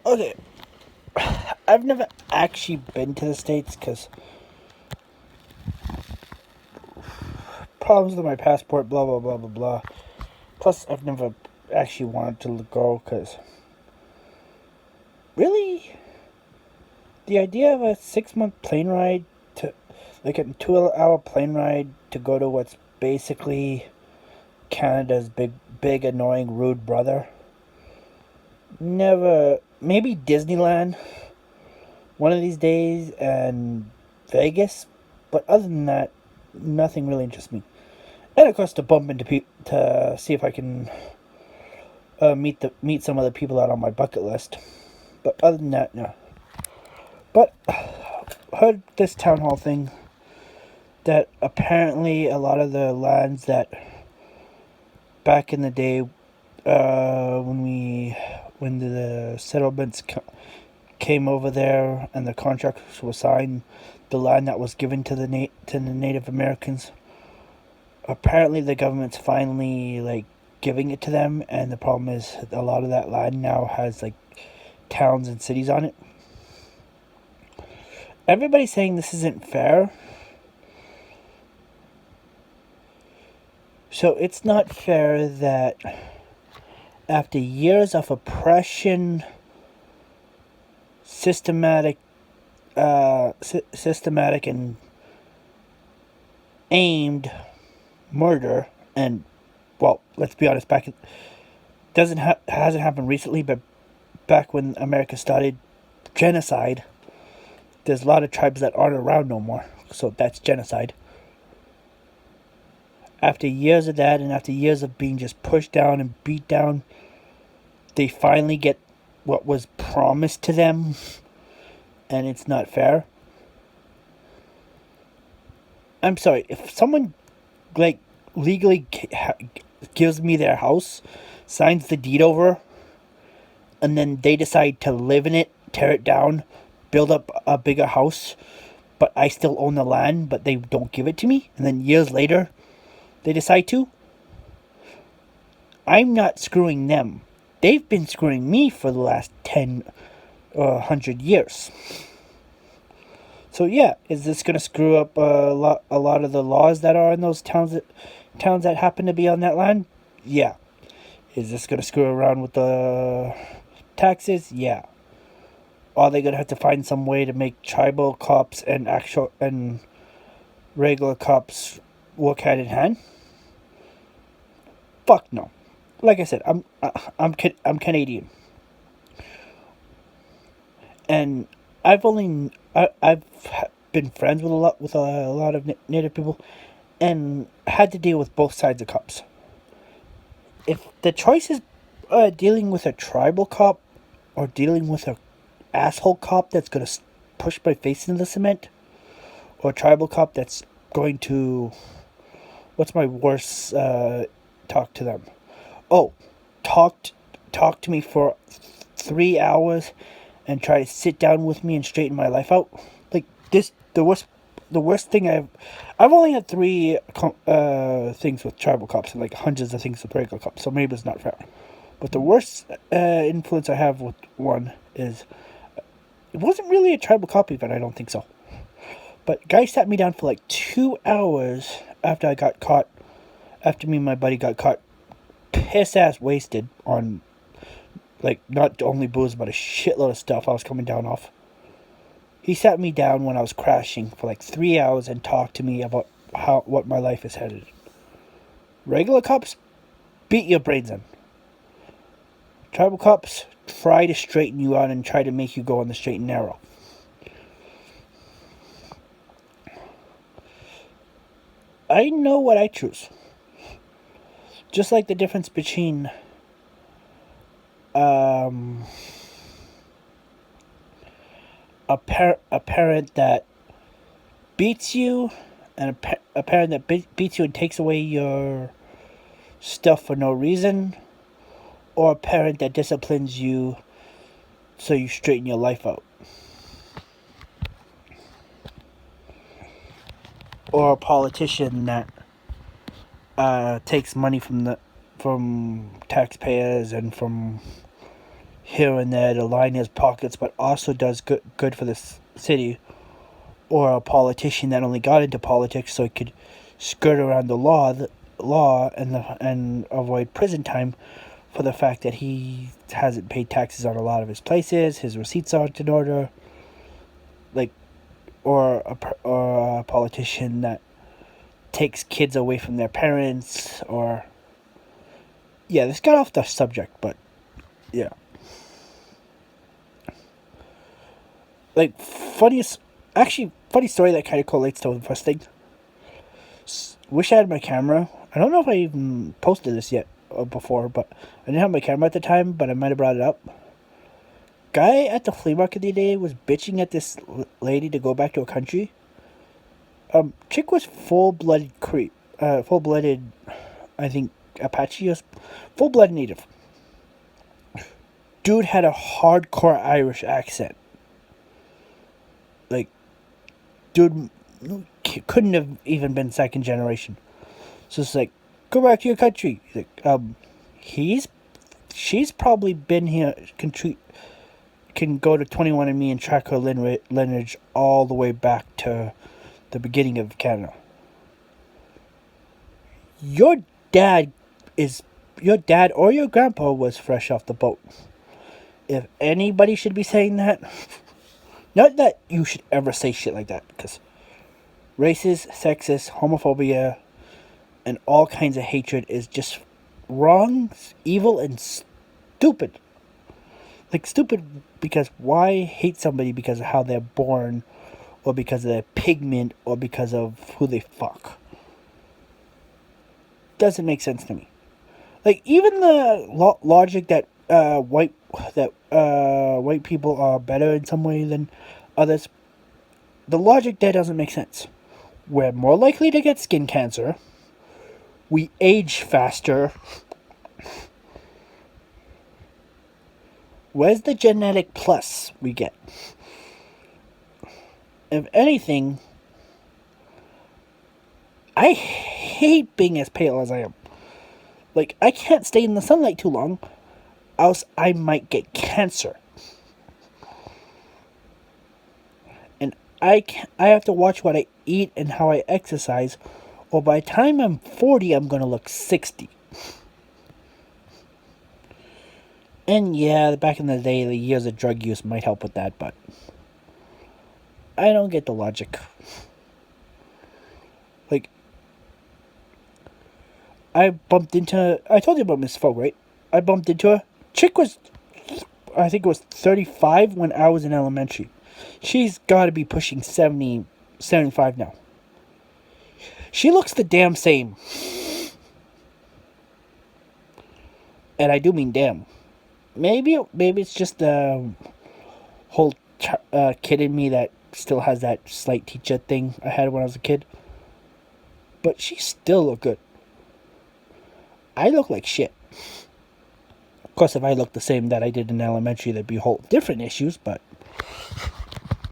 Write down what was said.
Okay, I've never actually been to the States because problems with my passport, blah, blah, blah, blah, blah. Plus, I've never actually wanted to go because really, the idea of a 6 month plane ride to, like a 2 hour plane ride to go to what's basically Canada's big, annoying, rude brother. Never. Maybe Disneyland one of these days and Vegas, but other than that, nothing really interests me. And of course, to bump into to see if I can meet some of the people out on my bucket list. But other than that, no. But heard this town hall thing that apparently a lot of the lands that back in the day, when the settlements came over there and the contracts were signed, the land that was given to the Native Americans, apparently the government's finally like giving it to them, and the problem is a lot of that land now has like towns and cities on it. Everybody's saying this isn't fair. So it's not fair that after years of oppression, systematic and aimed murder, and well, let's be honest, hasn't happened recently, but back when America started genocide, there's a lot of tribes that aren't around no more, so that's genocide. After years of that, and after years of being just pushed down and beat down, they finally get what was promised to them, and it's not fair. I'm sorry, if someone like legally gives me their house, signs the deed over, and then they decide to live in it, tear it down, build up a bigger house, but I still own the land, but they don't give it to me, and then years later, they decide to, I'm not screwing them. They've been screwing me for the last 10 or 100 years. So yeah, is this going to screw up a lot of the laws that are in those towns that happen to be on that land? Yeah. Is this going to screw around with the taxes? Yeah. Are they going to have to find some way to make tribal cops and regular cops work hand in hand? Fuck no. Like I said, I'm Canadian, and I've been friends with a lot of Native people, and had to deal with both sides of cops. If the choice is dealing with a tribal cop or dealing with a asshole cop that's gonna push my face into the cement, or a tribal cop that's going to, what's my worst talk to them? Oh, talk to me for 3 hours and try to sit down with me and straighten my life out. Like this, the worst thing I've only had three things with tribal cops and like hundreds of things with regular cops. So maybe it's not fair. But the worst influence I have with one is it wasn't really a tribal cop event. I don't think so. But guy sat me down for like 2 hours after I got caught. After me and my buddy got caught piss ass wasted on, like, not only booze but a shitload of stuff I was coming down off. He sat me down when I was crashing for like 3 hours and talked to me about what my life is headed. Regular cops beat your brains in. Tribal cops try to straighten you out and try to make you go on the straight and narrow. I know what I choose. Just like the difference between a parent that beats you and a parent that beats you and takes away your stuff for no reason, or a parent that disciplines you so you straighten your life out, or a politician that takes money from taxpayers and from here and there to line his pockets, but also does good for the city, or a politician that only got into politics so he could skirt around the law and avoid prison time for the fact that he hasn't paid taxes on a lot of his places, his receipts aren't in order, like, or a politician that takes kids away from their parents, or yeah, this got off the subject, but yeah. Like, funny story that kind of correlates to the first thing. Wish I had my camera. I don't know if I even posted this yet or before, but I didn't have my camera at the time, but I might have brought it up. Guy at the flea market the other day was bitching at this lady to go back to her country. Chick was full-blooded creep. Full-blooded, I think, Apache. Full-blooded native. Dude had a hardcore Irish accent. Like, dude couldn't have even been second generation. So it's like, go back to your country. He's like, she's probably been here, can go to 21andMe and track her lineage all the way back to the beginning of Canada. Your dad or your grandpa was fresh off the boat. If anybody should be saying that, not that you should ever say shit like that, because racist, sexist, homophobia, and all kinds of hatred is just wrong, evil, and stupid. Like, stupid because why hate somebody because of how they're born, or because of their pigment, or because of who they fuck? Doesn't make sense to me. Like, even the logic that white people are better in some way than others, the logic there doesn't make sense. We're more likely to get skin cancer. We age faster. Where's the genetic plus we get? If anything, I hate being as pale as I am. Like, I can't stay in the sunlight too long, else I might get cancer. And I have to watch what I eat and how I exercise, or by the time I'm 40, I'm gonna look 60. And yeah, back in the day, the years of drug use might help with that, but I don't get the logic. Like, I told you about Miss Fogg, right? I bumped into her. Chick was, I think it was 35 when I was in elementary. She's got to be pushing 70, 75 now. She looks the damn same. And I do mean damn. Maybe it's just the whole kid in me that still has that slight teacher thing I had when I was a kid. But she still look good. I look like shit. Of course, if I looked the same that I did in elementary, there'd be whole different issues, but